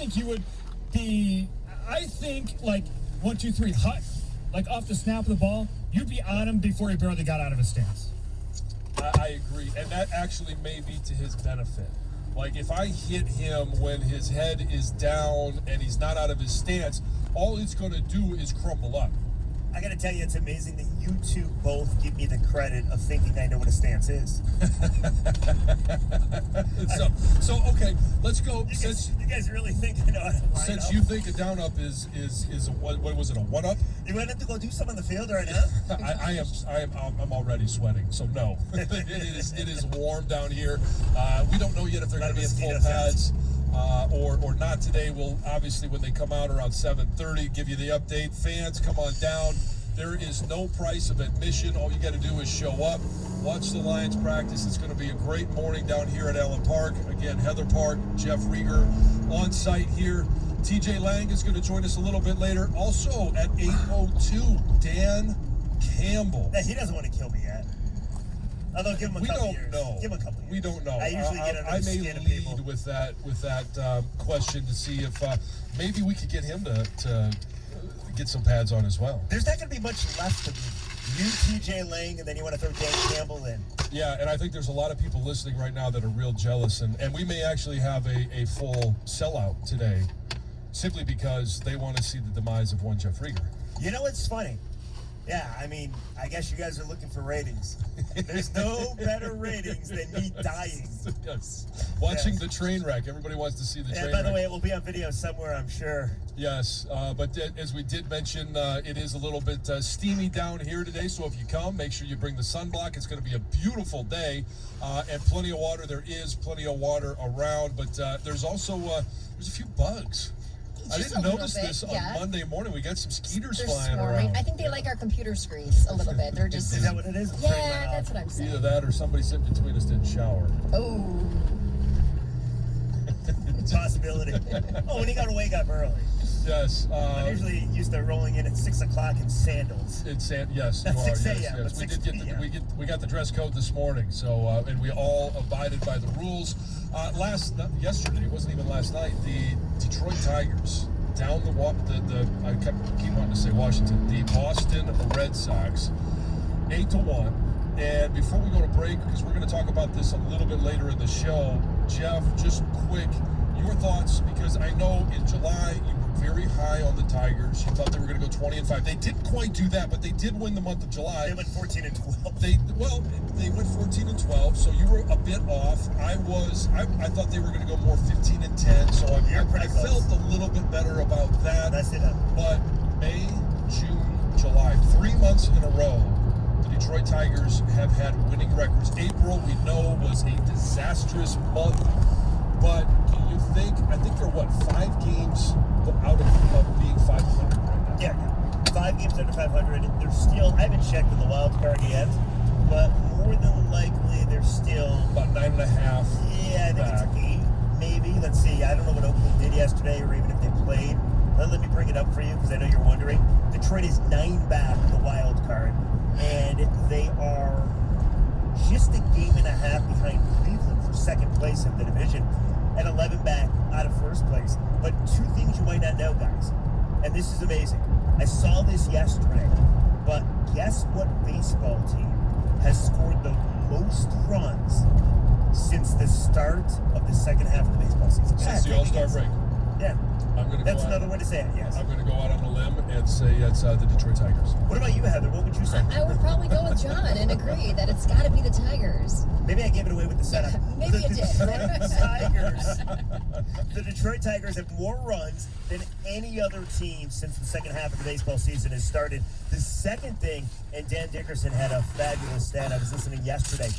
think you would be, I think, like, 1, 2, 3, hut, like off the snap of the ball, you'd be on him before he barely got out of his stance. I agree, and that actually may be to his benefit. Like, if I hit him when his head is down and he's not out of his stance, all it's going to do is crumble up. I got to tell you, it's amazing that you two both give me the credit of thinking I know what a stance is. so okay, let's go. You guys really think I know how to line Since up? you think a down up is what was it, a 1-up? You want him to go do something on the field right now? I'm already sweating, so no. it is warm down here. We don't know yet if they're going to be in full pads or not today. We'll obviously, when they come out around 7:30, give you the update. Fans, come on down. There is no price of admission. All you got to do is show up, watch the Lions practice. It's going to be a great morning down here at Allen Park. Again, Heather Park, Jeff Rieger on site here. TJ Lang is going to join us a little bit later. Also at 8:02, Dan Campbell. Yeah, he doesn't want to kill me yet. Although, give him a couple years. Know. Give him a couple years. We don't know. I usually get under I the may skin of lead people. with that question to see if maybe we could get him to get some pads on as well. There's not going to be much left of me. You, TJ Lang, and then you want to throw Dan Campbell in. Yeah, and I think there's a lot of people listening right now that are real jealous, and we may actually have a full sellout today simply because they want to see the demise of one Jeff Rieger. You know what's funny? Yeah, I mean, I guess you guys are looking for ratings. There's no better ratings than me dying. Yes. Watching the train wreck. Everybody wants to see the train wreck. And by the way, it will be on video somewhere, I'm sure. Yes, but as we did mention, it is a little bit steamy down here today, so if you come, make sure you bring the sunblock. It's going to be a beautiful day, and plenty of water. There is plenty of water around, but there's also there's a few bugs. I didn't notice this on Monday morning. We got some skeeters flying around. I think they like our computer screens a little bit. They're just... Is that what it is? Yeah, that's what I'm saying. Either that or somebody sitting between us didn't shower. Oh. Possibility. Oh, when he got away, got up early. Yes. I'm usually used to rolling in at 6 o'clock in sandals. Yes, That's you are. 6 a.m., Yes. but We 6 did we got the dress code this morning, so and we all abided by the rules. Yesterday, it wasn't even last night. The Detroit Tigers down I keep wanting to say Washington. The Boston Red Sox, 8-1. And before we go to break, because we're going to talk about this a little bit later in the show, Jeff, just quick, your thoughts, because I know in July you were very high on the Tigers. You thought they were going to go 20-5. They didn't quite do that, but they did win the month of July. They went 14-12. They went 14-12, so you were a bit off. I thought they were going to go more 15-10, so I felt a little bit better about that. That's it. But May, June, July, 3 months in a row, the Detroit Tigers have had winning records. April, we know, was a disastrous month. But do you think, I think they're 5 games out of being 500 right now? Yeah, 5 games under 500. They're still, I haven't checked in the wild card yet, but more than likely they're still about 9.5. Yeah, I think it's 8, maybe. Let's see. I don't know what Oakland did yesterday or even if they played. Let me bring it up for you because I know you're wondering. Detroit is 9 back in the wild card, and they are just a game and a half behind Cleveland for second place in the division, and 11 back out of first place. But 2 things you might not know, guys, and this is amazing. I saw this yesterday, but guess what baseball team has scored the most runs since the start of the second half of the baseball season? Since the All-Star break. Yeah. That's another way to say it, yes. I'm going to go out on a limb and say it's the Detroit Tigers. What about you, Heather? What would you say? I would probably go with John and agree that it's got to be the Tigers. Maybe I gave it away with the setup. Maybe you did. The Detroit Tigers have more runs than any other team since the second half of the baseball season has started. The second thing, and Dan Dickerson had a fabulous stat. I was listening yesterday.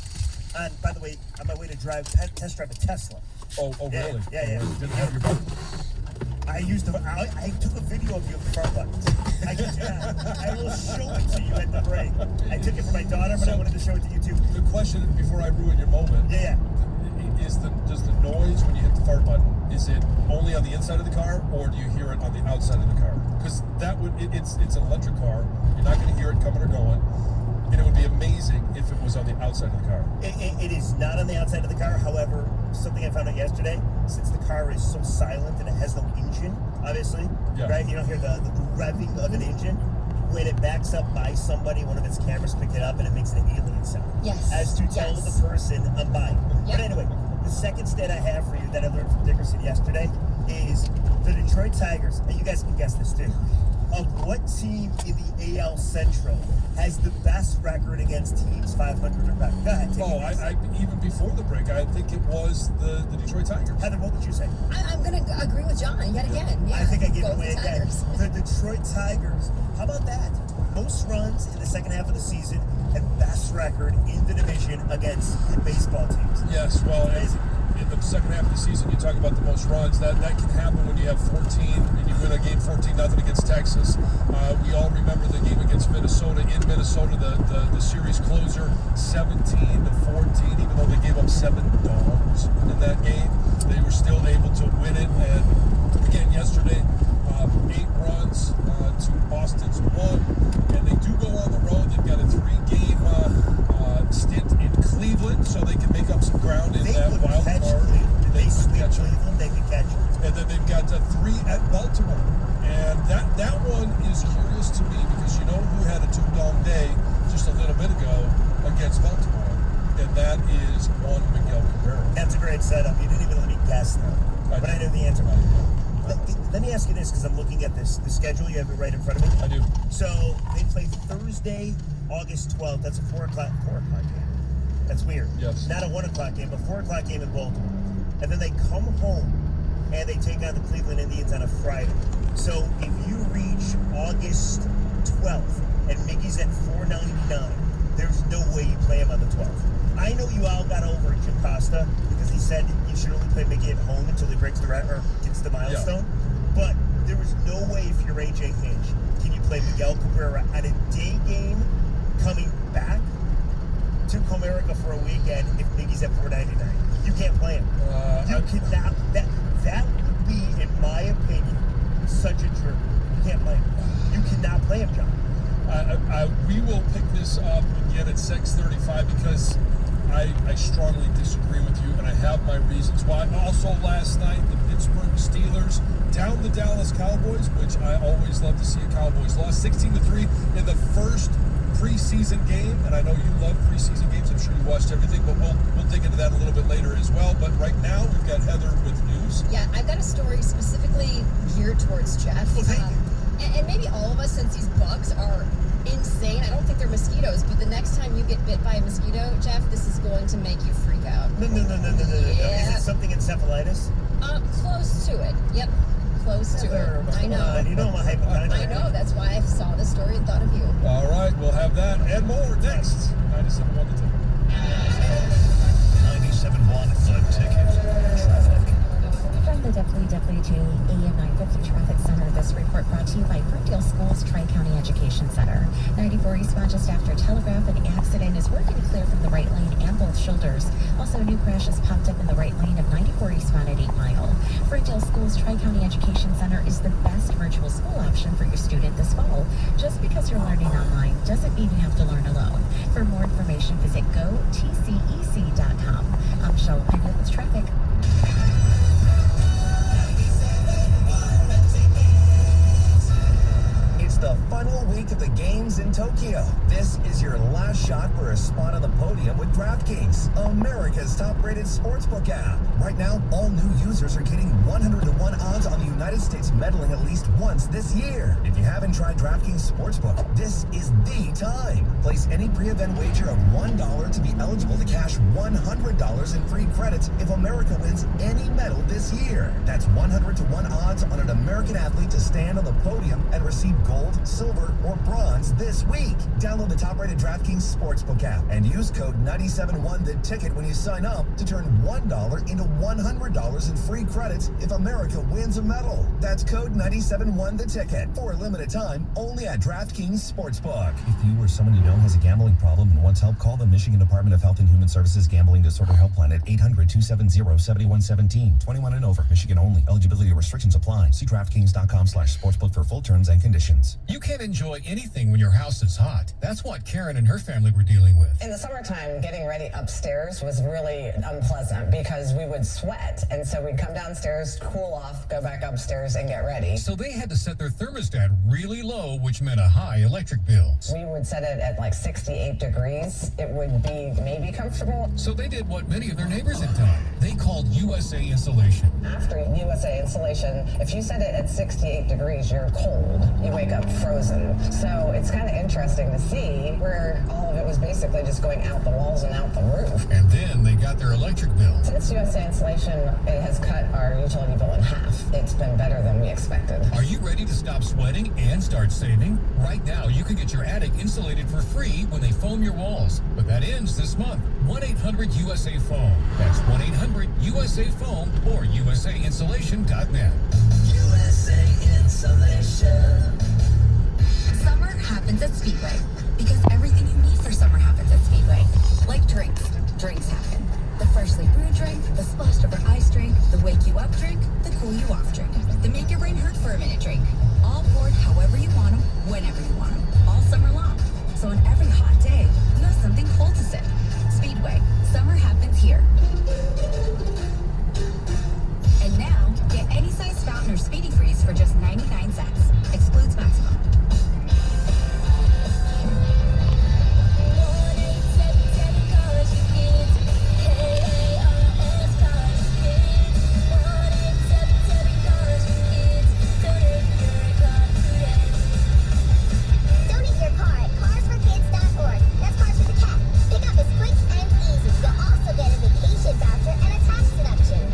By the way, on my way to test drive a Tesla. Oh, really? Yeah. Didn't have your phone. I took a video of you at the car buttons. I will show it to you at the break. I took it for my daughter, but I wanted to show it to you too. The question, before I ruin your moment, does the noise when you hit the fart button, is it only on the inside of the car, or do you hear it on the outside of the car? Because it's an electric car. You're not going to hear it coming or going. and it would be amazing if it was on the outside of the car. It is not on the outside of the car. However, something I found out yesterday, since the car is so silent and it has no engine, obviously, right? You don't hear the revving of an engine. When it backs up by somebody, one of its cameras pick it up and it makes an alien sound. Yes. As to tell the person, I'm buying. Yep. But anyway, the second stat I have for you that I learned from Dickerson yesterday is the Detroit Tigers, and you guys can guess this too, of what team in the AL Central has the best record against teams 500 or better? Go ahead. I even before the break, I think it was the Detroit Tigers. Heather, what would you say? I'm going to agree with John yet again. Yeah, I think I gave go it away with the again. Tigers. The Detroit Tigers. How about that? Most runs in the second half of the season and best record in the division against good baseball teams. Yes, well, in the second half of the season, you talk about the most runs. That can happen when you have 14 and you win a game 14-0 against Texas. We all remember the game against Minnesota. In Minnesota, the series closer, 17-14. Even though they gave up 7 dogs in that game, they were still able to win it. And again, yesterday, 8 runs to Boston's 1. And they do go on the road. They've got a 3-game stint in Cleveland, so they can make up some ground in that wild card. They sweep Cleveland, they can catch it. And then they've got 3 at Baltimore. And that one is curious to me because you know who had a 2-dome day just a little bit ago against Baltimore, and that is one Miguel Cabrera. That's a great setup. You didn't even let me guess though, but I know the answer. Let me ask you this, because I'm looking at the schedule. You have it right in front of me. I do. So they play Thursday, August 12th. That's a 4 o'clock game. That's weird. Yes. Not a 1 o'clock game, but 4 o'clock game in Baltimore. And then they come home and they take on the Cleveland Indians on a Friday. So if you reach August 12th and Mickey's at 499, there's no way you play him on the 12th. I know you all got over Jim Costa because he said you should only play Mickey at home until he breaks the or gets the milestone. But there was no way if you're AJ Hinch can you play Miguel Cabrera on a day game coming back to Comerica for a weekend if Mickey's at 499. You can't play him. You cannot. That would be, in my opinion, such a jerk. You can't play him. You cannot play him, John. We will pick this up again at 6:35 because I strongly disagree with you, and I have my reasons why. Also, last night, the Pittsburgh Steelers down the Dallas Cowboys, which I always love to see a Cowboys loss, 16-3 in the first preseason game. And I know you love preseason games. I'm sure you watched everything, but we'll dig into that a little bit later as well. But right now, we've got Heather with news. Yeah, I've got a story specifically geared towards Jeff. And maybe all of us, since these bugs are insane. I don't think they're mosquitoes, but the next time you get bit by a mosquito, Jeff, this is going to make you freak out. No. Yeah. Is it something encephalitis? Close to it. Yep, close to it. I know. You know I'm a hypochondriac. I know. That's why I saw this story and thought of you. All right, we'll have that and more next. 97.1 The Ticket. 97.1 The Ticket. Traffic. From the WWJE and 950 Traffic Center, this report brought to you by Fruitdale Schools Tri-County Education Center. 94 eastbound just after Telegraph, an accident is working clear from the right lane and both shoulders. Also, a new crash has popped up in the right lane of 94 eastbound at 8 Mile. Fruitdale Schools Tri-County Education Center is the best virtual school option for your student this fall. Just because you're learning online doesn't mean you have to learn alone. For more information, visit gotcec.com. I'm Michelle Pena with traffic. It's the final week of the games in Tokyo. This is your last shot for a spot on the podium with DraftKings, America's top-rated sportsbook app. Right now, all new users are getting 100-to-1 odds on the United States medaling at least once this year. If you haven't tried DraftKings Sportsbook, this is the time. Place any pre-event wager of $1 to be eligible to cash $100 in free credits if America wins any medal this year. That's 100-to-1 odds on an American athlete to stand on the podium and receive gold, silver, or bronze this week. Download the top-rated DraftKings Sportsbook app and use code 971THETICKET when you sign up to turn $1 into $100 in free credits if America wins a medal. That's code 971THETICKET for a limited time only at DraftKings Sportsbook. If you or someone you know has a gambling problem and wants help, call the Michigan Department of Health and Human Services Gambling Disorder Helpline at 800-270-7117. 21 and over. Michigan only. Eligibility restrictions apply. See DraftKings.com/sportsbook for full terms and conditions. You can't enjoy anything when your house house is hot. That's what Karen and her family were dealing with. In the summertime, getting ready upstairs was really unpleasant because we would sweat. And so we'd come downstairs, cool off, go back upstairs and get ready. So they had to set their thermostat really low, which meant a high electric bill. We would set it at like 68 degrees. It would be maybe comfortable. So they did what many of their neighbors had done. They called USA Insulation. After USA Insulation, if you set it at 68 degrees, you're cold. You wake up frozen. So it's kind of interesting to see where all of it was basically just going out the walls and out the roof. And then they got their electric bill. Since USA Insulation, it has cut our utility bill in half. It's been better than we expected. Are you ready to stop sweating and start saving? Right now, you can get your attic insulated for free when they foam your walls. But that ends this month. 1-800-USA-FOAM. That's 1-800-USA-FOAM or USAinsulation.net. USA Insulation. Summer happens at Speedway because everything you need for summer happens at Speedway. Like drinks. Drinks happen. The freshly brewed drink, the splashed over ice drink, the wake you up drink, the cool you off drink, the make your brain hurt for a minute drink. All poured however you want them, whenever you want them, all summer long. So on every hot day, you have something cold to sip. Speedway. Summer happens here. And now, get any size fountain or speedy freeze for just 99 cents. Excludes maximum. Donate your car at carsforkids.org. That's Cars for the Cat. Pickup is quick and easy. You'll also get a vacation voucher and a tax deduction.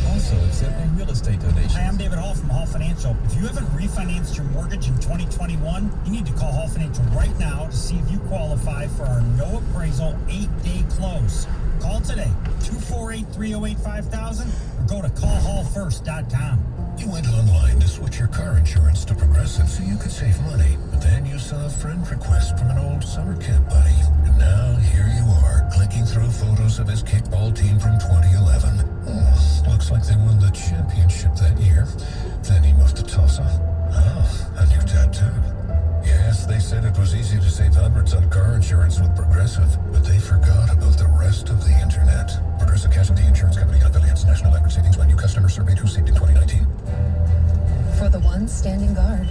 Also accepting real estate donations. Hi, I'm David Hall from Hall Financial. If you haven't refinanced your mortgage in 2021, you need to call Hall Financial right now to see if you qualify for our no appraisal 8-day close. Call today, 248-308-5000, or go to callhallfirst.com. You went online to switch your car insurance to Progressive so you could save money. But then you saw a friend request from an old summer camp buddy. And now here you are, clicking through photos of his kickball team from 2011. Looks like they won the championship that year. Then he moved to Tulsa. Oh, a new tattoo. Yes, they said it was easy to save hundreds on car insurance with Progressive, but they forgot about the rest of the internet. Progressive Casualty Insurance Company and affiliates. National average savings by new customer surveyed who saved in 2019. For the ones standing guard.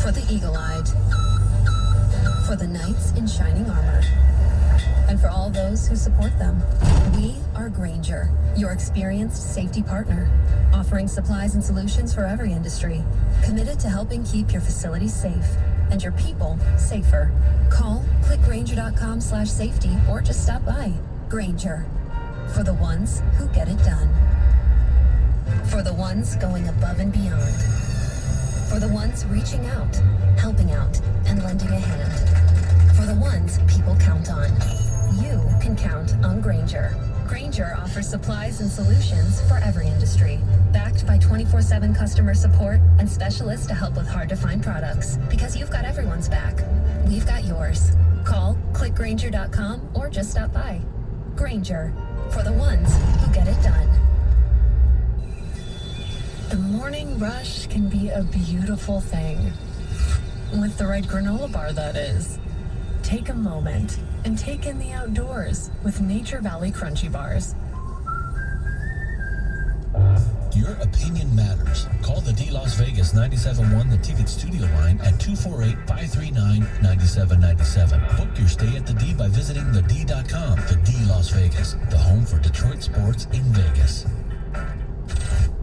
For the eagle-eyed. For the knights in shining armor. And for all those who support them. We are Grainger, your experienced safety partner, offering supplies and solutions for every industry, committed to helping keep your facilities safe and your people safer. Call clickgrainger.com/safety or just stop by. Grainger, for the ones who get it done. For the ones going above and beyond. For the ones reaching out, helping out, and lending a hand. For the ones people count on. You can count on Grainger. Grainger offers supplies and solutions for every industry. Backed by 24/7 customer support and specialists to help with hard-to-find products. Because you've got everyone's back. We've got yours. Call clickgrainger.com or just stop by. Grainger, for the ones who get it done. The morning rush can be a beautiful thing. With the right granola bar, that is. Take a moment and take in the outdoors with Nature Valley Crunchy Bars. Your opinion matters. Call the D Las Vegas 97.1 The Ticket Studio line at 248-539-9797. Book your stay at the D by visiting thed.com. The D Las Vegas, the home for Detroit sports in Vegas.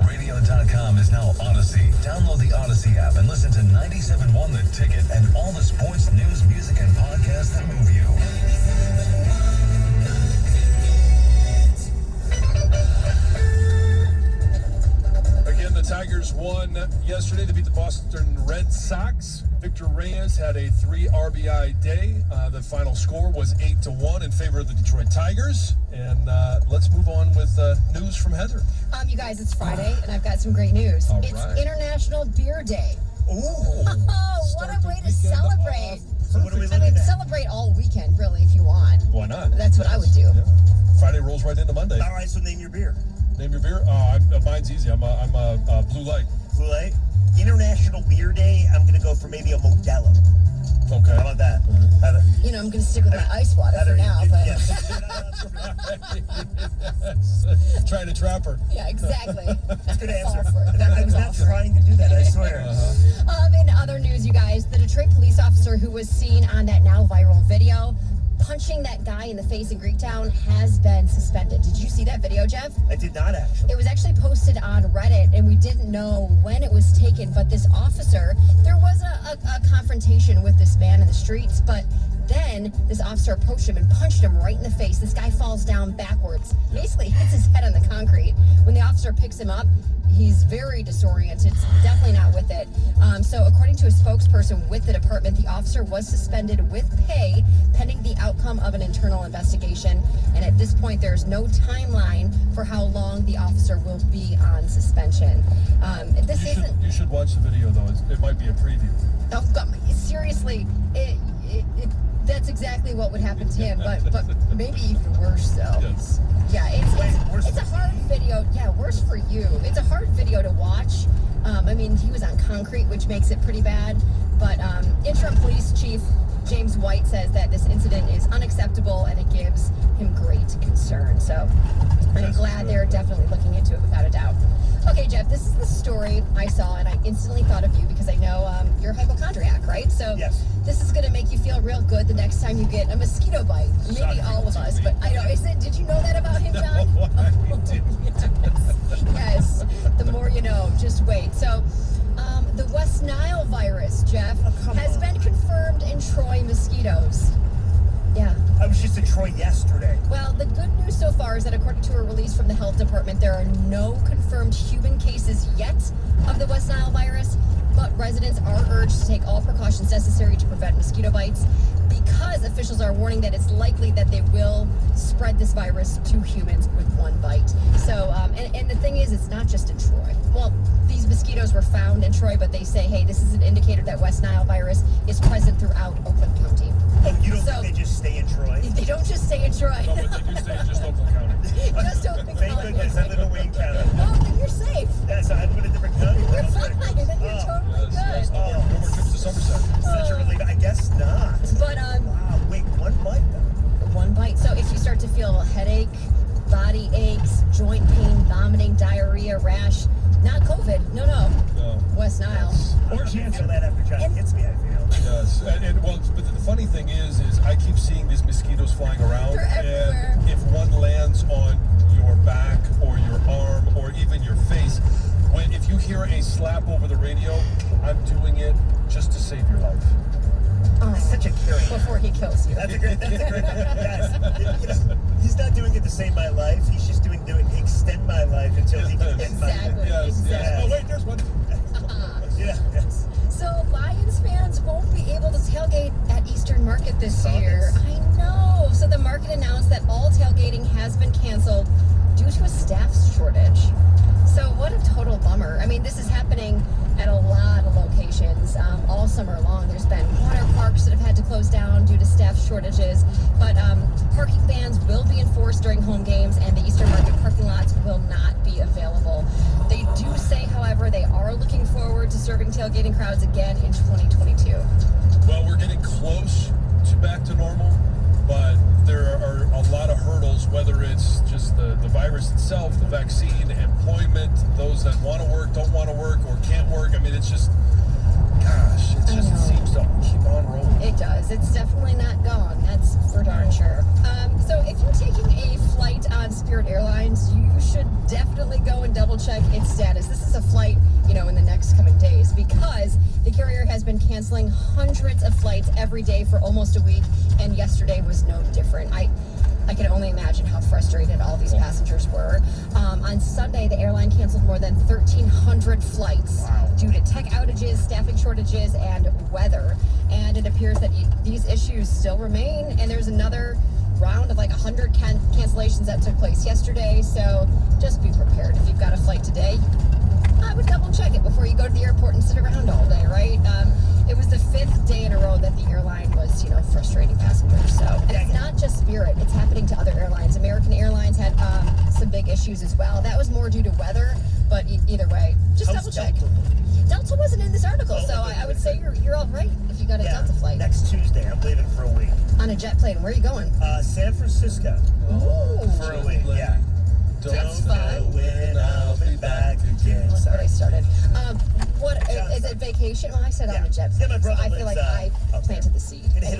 Radio.com is now Odyssey. Download the Odyssey app and listen to 97.1 The Ticket and all the sports, news, music, and podcasts that move you. Again, the Tigers won yesterday to beat the Boston Red Sox. Victor Reyes had a 3 RBI day. The final score was 8-1 in favor of the Detroit Tigers. And let's move on with news from Heather. You guys, it's Friday, and I've got some great news. All It's right. International Beer Day. Ooh. What a way to celebrate. So what are we I looking mean, at? celebrate all weekend, really, if you want. Why not? That's what I would do. Yeah. Friday rolls right into Monday. All right, so name your beer. Name your beer. Mine's easy. I'm a Blue Light. Blue Light? International Beer Day, I'm going to go for maybe a Modelo. Okay. How about that? You know, I'm going to stick with my ice water for now, but... Trying to trap her. Yeah, exactly. That's a good answer. I I was not trying to do that, I swear. In other news, you guys, the Detroit police officer who was seen on that now viral video punching that guy in the face in Greektown has been suspended. Did you see that video, Jeff? I did not actually. It was actually posted on Reddit, and we didn't know when it was taken, but this officer, there was a confrontation with this man in the streets, but then this officer approached him and punched him right in the face. This guy falls down backwards, basically hits his head on the concrete. When the officer picks him up, he's very disoriented, definitely not with it. So according to a spokesperson with the department, the officer was suspended with pay pending the outcome of an internal investigation. And at this point, there's no timeline for how long the officer will be on suspension. You should watch the video, though. It might be a preview. Oh, God, seriously, that's exactly what would happen to him, but maybe even worse, though. Yes. Yeah, it's a hard video. Yeah, worse for you. It's a hard video to watch. I mean, he was on concrete, which makes it pretty bad. But interim police chief James White says that this incident is unacceptable and it gives him great concern. So I'm glad they're definitely looking into it without a doubt. Okay, Jeff, this is the story I saw, and I instantly thought of you because I know you're a hypochondriac, right? So yes. This is going to make you feel real good the next time you get a mosquito bite. Maybe all of us, but I know. Did you know that about him, John? No, I didn't. Yes. The more you know. Just wait. So, the West Nile virus, Jeff, has been confirmed in Troy mosquitoes. Yeah. I was just in Troy yesterday. Well, the good news so far is that according to a release from the health department, there are no confirmed human cases yet of the West Nile virus, but residents are urged to take all precautions necessary to prevent mosquito bites because officials are warning that it's likely that they will spread this virus to humans with one bite. So, and the thing is, it's not just in Troy. Well, these mosquitoes were found in Troy, but they say, hey, this is an indicator that West Nile virus is present throughout Oakland County. Oh, you don't think they just stay in Troy? They don't just stay in Troy. No, but they do stay in just Oakland County. Just Oakland Thank County. goodness, I live in Wayne County. Oh, then you're safe. Yeah, so I live in a different county. You're fine. Then you're totally good. Yes, no more trips to Somerset. Such a relief. I guess not. But Wow, wait, one bite though? one bite. So if you start to feel a headache, body aches, joint pain, vomiting, diarrhea, rash, not COVID. No. West Nile. Or she feel that after John hits me, I feel. Yes, but the funny thing is I keep seeing these mosquitoes flying around. They're everywhere. And if one lands on your back or your arm or even your face, if you hear a slap over the radio, I'm doing it just to save your life. Oh, Such a caring. before he kills you. That's a great. Guys, he's not doing it to save my life. He's just doing to extend my life until he can end my life. Exactly. Yes. Yeah. Oh wait, there's one. Yes. So Lions fans won't be able to tailgate at Eastern Market this year. Sucks. I know. So the market announced that all tailgating has been canceled due to a staff shortage. So what a total bummer. I mean, this is happening at a lot of locations all summer long. There's been water parks that have had to close down due to staff shortages, but parking bans will be enforced during home games, and the Eastern Market parking lots will not be available. They do say, however, they are looking forward to serving tailgating crowds again in 2022. Well, we're getting close to back to normal, but there are a lot of hurdles, whether it's just the virus itself, the vaccine, employment, those that want to work, don't want to work, or can't work. I mean, it seems to keep on rolling. It does. It's definitely not gone. That's for darn sure. So if you're taking a flight on Spirit Airlines, you should definitely go and double check its status. This is a flight, in the next coming days, because the carrier has been canceling hundreds of flights every day for almost a week, and yesterday was no different. I can only imagine how frustrated all these passengers were. On Sunday, the airline canceled more than 1,300 flights due to tech outages, staffing shortages, and weather. And it appears that these issues still remain, and there's another round of 100 cancellations that took place yesterday. So just be prepared. If you've got a flight today, I would double check it before you go to the airport and sit around all day, right? It was the 5th day in a row that the airline was, frustrating passengers. So, and it's not just Spirit; it's happening to other airlines. American Airlines had some big issues. issues as well. That was more due to weather, but either way, just How's double check. Delta looking? Delta wasn't in this article, so okay, I would say you're all right if you got a Yeah, Delta flight. next Tuesday. I'm leaving for a week. On a jet plane. Where are you going? San Francisco. For a week, yeah. That's Don't know fun. when I'll be back again. Look what I Sorry. started. What is it? Vacation? Well, I said on a jet plane. Yeah, my brother so I feel lives, like I up there. planted the seed. Gonna hit